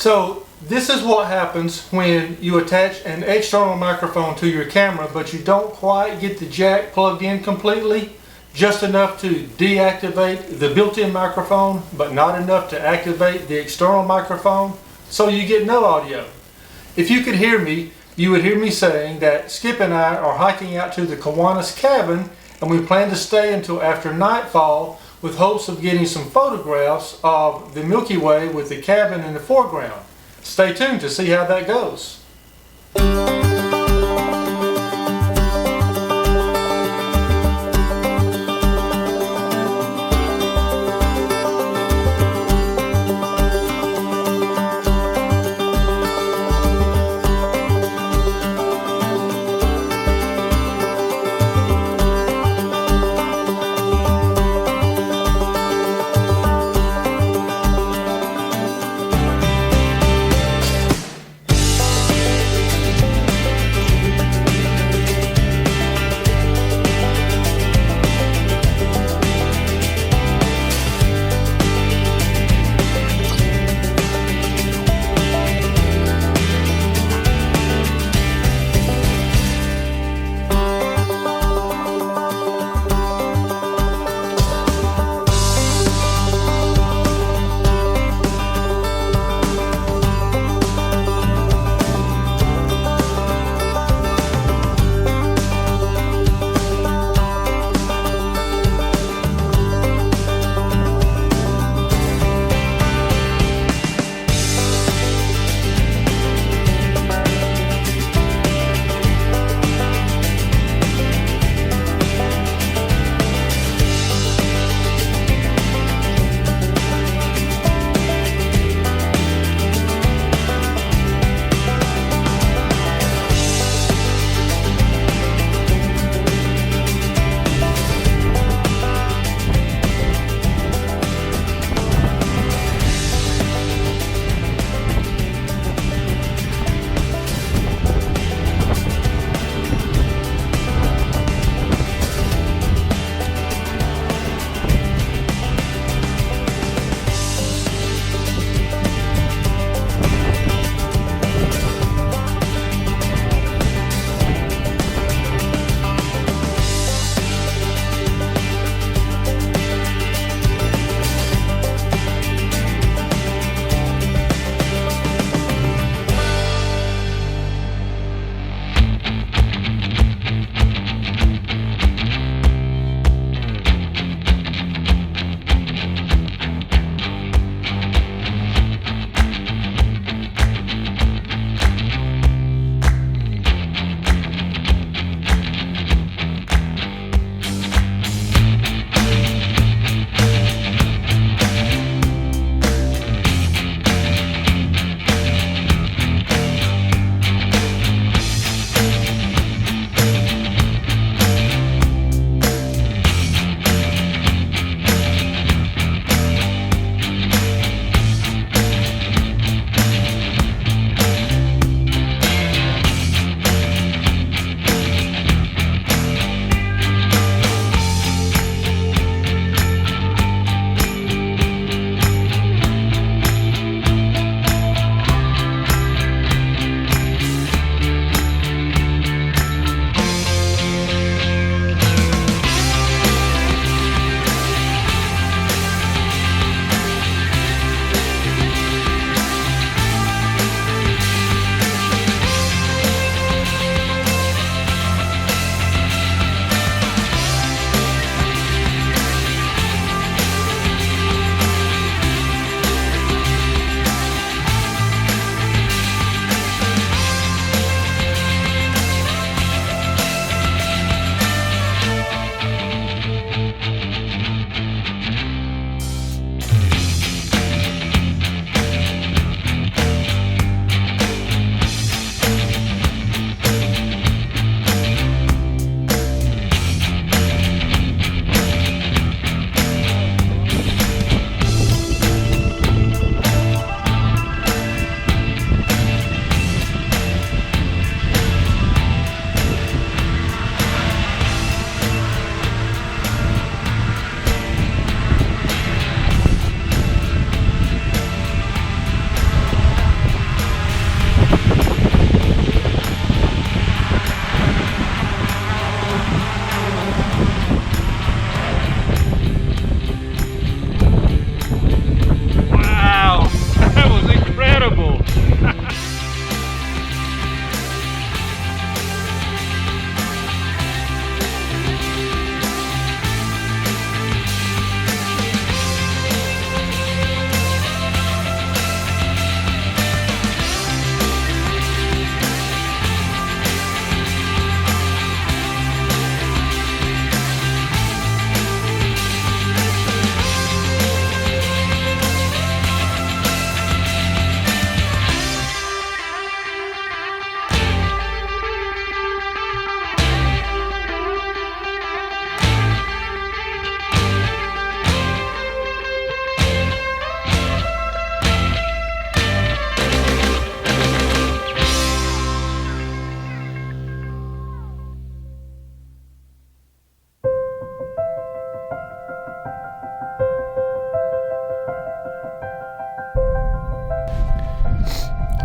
So this is what happens when you attach an external microphone to your camera, but you don't quite get the jack plugged in completely, just enough to deactivate the built-in microphone, but not enough to activate the external microphone, so you get no audio. If you could hear me, you would hear me saying that Skip and I are hiking out to the Kiwanis Cabin, and we plan to stay until after nightfall with hopes of getting some photographs of the Milky Way with the cabin in the foreground. Stay tuned to see how that goes.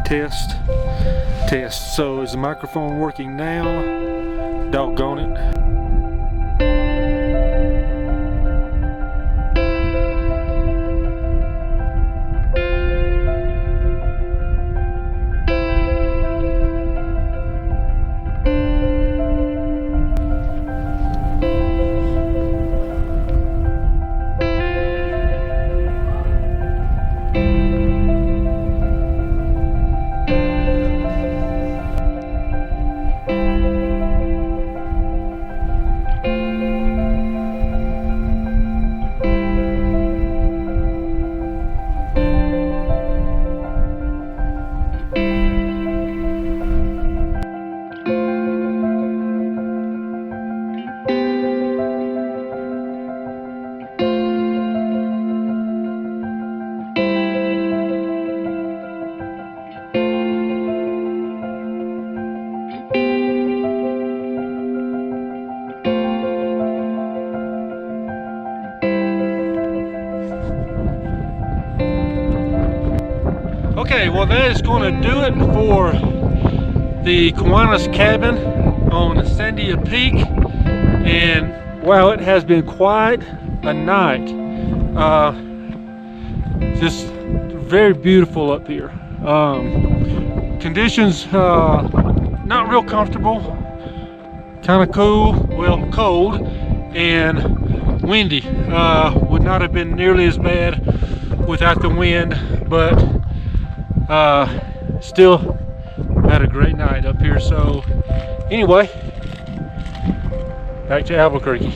test. So is the microphone working now? Doggone it. Okay, well that is going to do it for the Kiwanis Cabin on Sandia Peak, and wow, it has been quite a night. Just very beautiful up here. Conditions not real comfortable, kind of cool, well cold, and windy. Would not have been nearly as bad without the wind, but still had a great night up here. So anyway, back to Albuquerque.